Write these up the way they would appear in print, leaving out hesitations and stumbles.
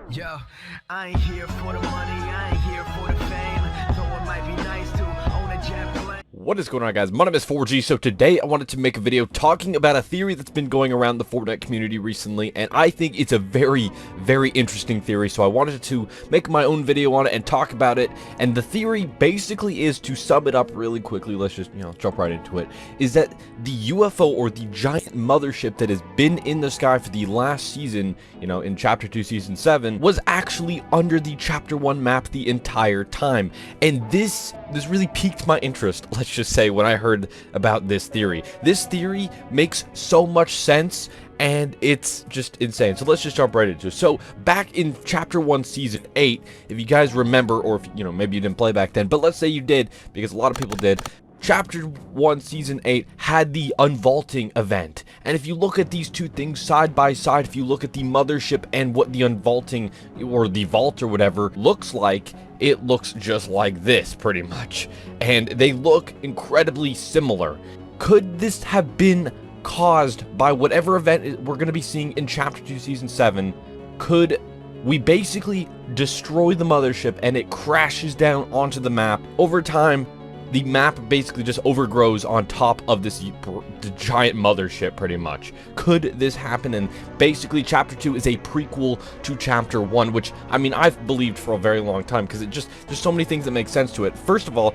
Yo, I ain't here for the money, I ain't here for the fame. Though it might be nice to own a jet plane. What is going on, guys? My name is 4G. So today I wanted to make a video talking about a theory that's been going around the Fortnite community recently, and I think it's a very, very interesting theory. So I wanted to make my own video on it and talk about it. And the theory basically is, to sum it up really quickly, let's just, jump right into it, is that the UFO, or the giant mothership that has been in the sky for the last season, in Chapter 2, Season 7, was actually under the Chapter 1 map the entire time. And this really piqued my interest, let's just say, when I heard about this theory. This theory makes so much sense, and it's just insane. So let's just jump right into it. So back in Chapter 1, Season 8, if you guys remember, or if, maybe you didn't play back then, but let's say you did, because a lot of people did, Chapter 1, Season 8 had the unvaulting event. And if you look at these two things side by side, if you look at the mothership and what the unvaulting, or the vault or whatever, looks like, it looks just like this, pretty much. And they look incredibly similar. Could this have been caused by whatever event we're going to be seeing in Chapter 2, Season 7? Could we basically destroy the mothership and it crashes down onto the map? Over time, the map basically just overgrows on top of this giant mothership, pretty much. Could this happen? And basically, Chapter 2 is a prequel to Chapter 1, which, I mean, I've believed for a very long time, because there's so many things that make sense to it. First of all,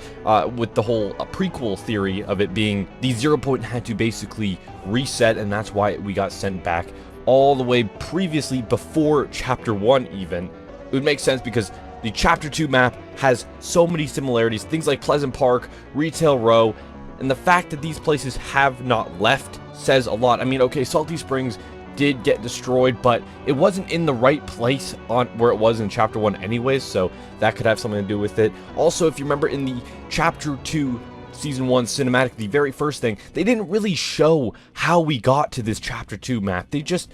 with the whole prequel theory of it being the 0 point had to basically reset, and that's why we got sent back all the way previously, before Chapter 1 even. It would make sense because the Chapter 2 map has so many similarities, things like Pleasant Park, Retail Row, and the fact that these places have not left says a lot. I mean, okay, Salty Springs did get destroyed, but it wasn't in the right place on where it was in Chapter 1 anyways, so that could have something to do with it. Also, if you remember in the Chapter 2 Season 1 cinematic, the very first thing, they didn't really show how we got to this Chapter 2 map. They just,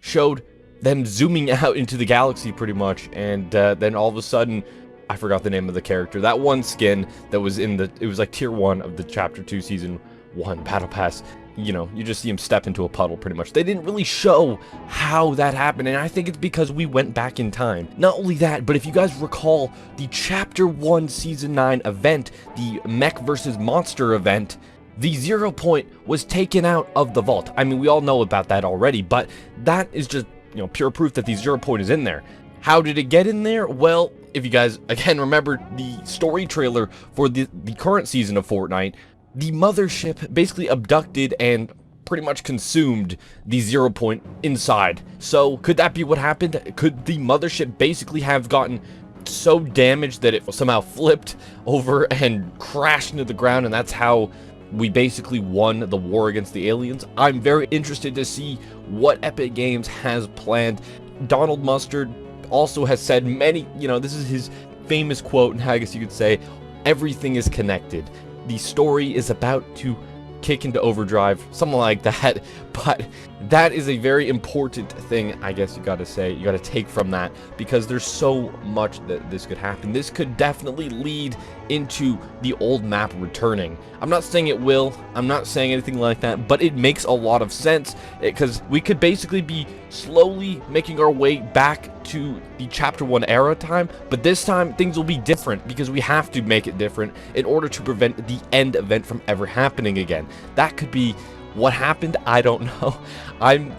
showed them zooming out into the galaxy, pretty much, and then all of a sudden, I forgot the name of the character. That one skin that was in it was like Tier 1 of the Chapter 2 Season 1 Battle Pass. You just see him step into a puddle, pretty much. They didn't really show how that happened, and I think it's because we went back in time. Not only that, but if you guys recall the Chapter 1 Season 9 event, the Mech versus Monster event, the 0 point was taken out of the vault. I mean, we all know about that already, but that is just, pure proof that the 0 point is in there. How did it get in there? Well, if you guys, again, remember the story trailer for the current season of Fortnite, the mothership basically abducted and pretty much consumed the 0 point inside. So, could that be what happened? Could the mothership basically have gotten so damaged that it somehow flipped over and crashed into the ground, and that's how we basically won the war against the aliens? I'm very interested to see what Epic Games has planned. Donald Mustard also has said many, this is his famous quote, and I guess you could say, everything is connected. The story is about to kick into overdrive, something like that. But that is a very important thing, I guess you gotta say, you gotta take from that, because there's so much that this could happen. This could definitely lead into the old map returning. I'm not saying it will, I'm not saying anything like that, but it makes a lot of sense, because we could basically be slowly making our way back to the Chapter 1 era time, but this time things will be different, because we have to make it different in order to prevent the end event from ever happening again. That could be what happened. I don't know.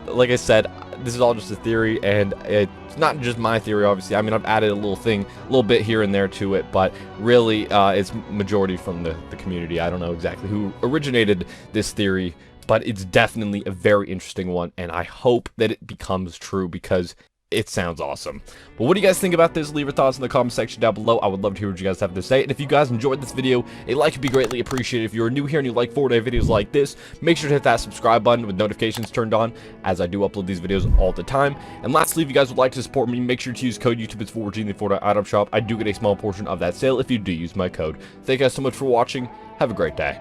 Like I said, this is all just a theory, and it's not just my theory, obviously. I mean, I've added a little bit here and there to it, but really, it's majority from the community. I don't know exactly who originated this theory, but it's definitely a very interesting one, and I hope that it becomes true, because it sounds awesome. But what do you guys think about this? Leave your thoughts in the comment section down below. I would love to hear what you guys have to say. And if you guys enjoyed this video, a like would be greatly appreciated. If you're new here and you like Fortnite videos like this, make sure to hit that subscribe button with notifications turned on, as I do upload these videos all the time. And lastly, if you guys would like to support me, make sure to use code YouTube. It's 4G in the Fortnite item shop. I do get a small portion of that sale if you do use my code. Thank you guys so much for watching. Have a great day.